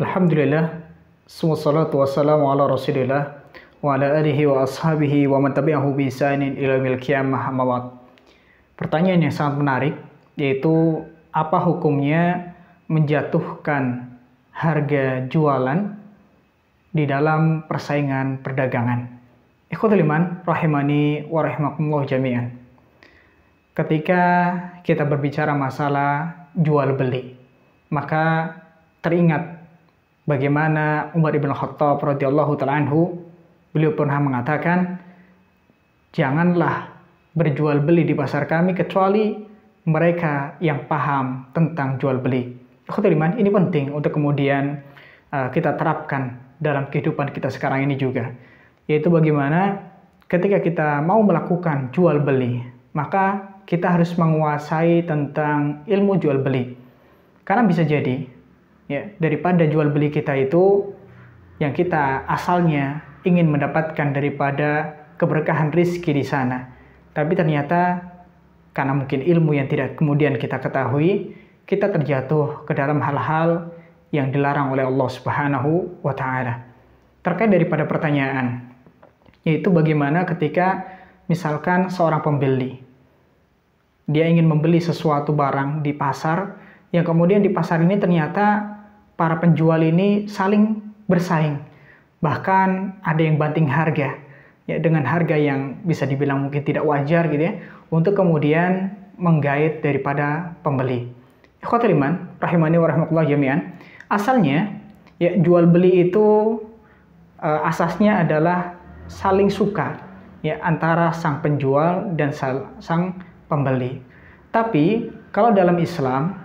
Alhamdulillah, wassalatu wassalamu ala Rasulillah wa ala alihi wa ashabihi wa man tabi'ahu bi ihsanin ila yaumil qiyamah amma ba'd. Pertanyaan yang sangat menarik, yaitu apa hukumnya menjatuhkan harga jualan di dalam persaingan perdagangan. Ikhwatul iman rahimani wa rahimakumullah jami'an. Ketika kita berbicara masalah jual beli, maka teringat bagaimana Umar ibn Khattab radhiyallahu ta'ala anhu, beliau pernah mengatakan, janganlah berjual beli di pasar kami kecuali mereka yang paham tentang jual beli. Ikhwatul iman, ini penting untuk kemudian kita terapkan dalam kehidupan kita sekarang ini juga, yaitu bagaimana ketika kita mau melakukan jual beli, maka kita harus menguasai tentang ilmu jual beli. Karena bisa jadi ya, daripada jual beli kita itu yang kita asalnya ingin mendapatkan daripada keberkahan rizki di sana, tapi ternyata karena mungkin ilmu yang tidak kemudian kita ketahui, kita terjatuh ke dalam hal-hal yang dilarang oleh Allah Subhanahu wa Ta'ala. Terkait daripada pertanyaan, yaitu bagaimana ketika misalkan seorang pembeli, dia ingin membeli sesuatu barang di pasar, yang kemudian di pasar ini ternyata para penjual ini saling bersaing. Bahkan ada yang banting harga, ya, dengan harga yang bisa dibilang mungkin tidak wajar gitu ya, untuk kemudian menggait daripada pembeli. Ikhwatul iman rahimani wa rahimakumullah jami'an. Asalnya ya, jual beli itu asasnya adalah saling suka ya, antara sang penjual dan sang pembeli. Tapi kalau dalam Islam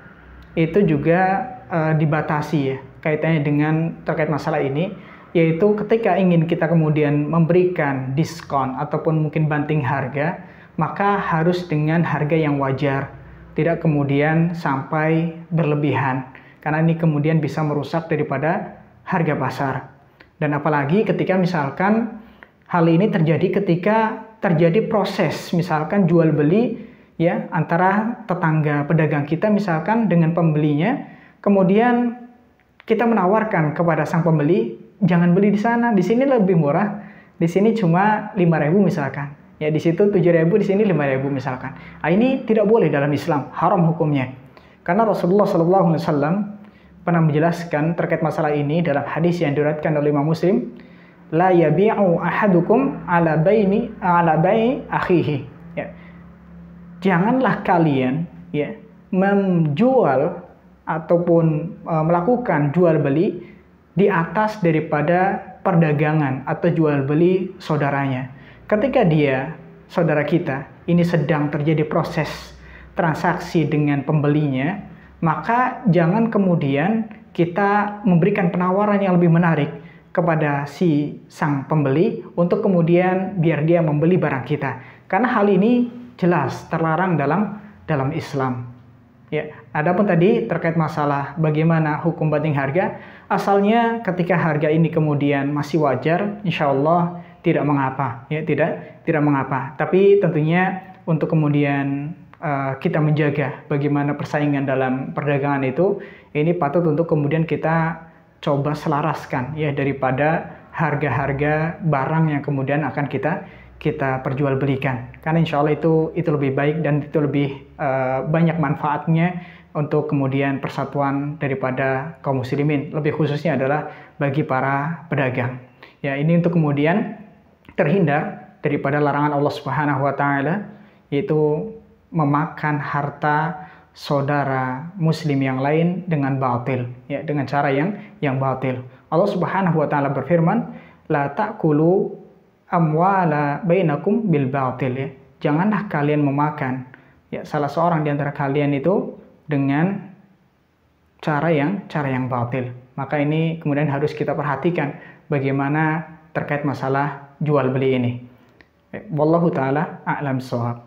itu juga dibatasi ya, kaitannya dengan terkait masalah ini, yaitu ketika ingin kita kemudian memberikan diskon ataupun mungkin banting harga, maka harus dengan harga yang wajar, tidak kemudian sampai berlebihan, karena ini kemudian bisa merusak daripada harga pasar. Dan apalagi ketika misalkan hal ini terjadi ketika terjadi proses misalkan jual beli ya, antara tetangga pedagang kita misalkan dengan pembelinya, kemudian kita menawarkan kepada sang pembeli, jangan beli di sana, di sini lebih murah, di sini cuma 5.000 misalkan, ya di situ 7.000, di sini 5.000 misalkan. Nah, ini tidak boleh dalam Islam, haram hukumnya. Karena Rasulullah SAW pernah menjelaskan terkait masalah ini dalam hadis yang diriwayatkan oleh Imam Muslim, la yabi'u ahadukum ala bai akhihi. Ya. Janganlah kalian ya menjual ataupun melakukan jual beli di atas daripada perdagangan atau jual beli saudaranya. Ketika dia, saudara kita, ini sedang terjadi proses transaksi dengan pembelinya, maka jangan kemudian kita memberikan penawaran yang lebih menarik kepada si sang pembeli untuk kemudian biar dia membeli barang kita. Karena hal ini jelas terlarang dalam Islam. Ya, adapun tadi terkait masalah bagaimana hukum banting harga, asalnya ketika harga ini kemudian masih wajar, insya Allah tidak mengapa, ya tidak mengapa. Tapi tentunya untuk kemudian kita menjaga bagaimana persaingan dalam perdagangan itu, ini patut untuk kemudian kita coba selaraskan ya daripada harga-harga barang yang kemudian akan kita perjualbelikan, karena insya Allah itu lebih baik dan itu lebih banyak manfaatnya untuk kemudian persatuan daripada kaum muslimin, lebih khususnya adalah bagi para pedagang. Ya, ini untuk kemudian terhindar daripada larangan Allah Subhanahu wa Ta'ala, yaitu memakan harta saudara muslim yang lain dengan batil, ya, dengan cara yang batil. Allah Subhanahu wa Ta'ala berfirman, la ta'kulu amwala bainakum bil batil, ya. Janganlah kalian memakan ya salah seorang di antara kalian itu dengan cara yang batil. Maka ini kemudian harus kita perhatikan bagaimana terkait masalah jual beli ini. Wallahu taala a'lam shawab.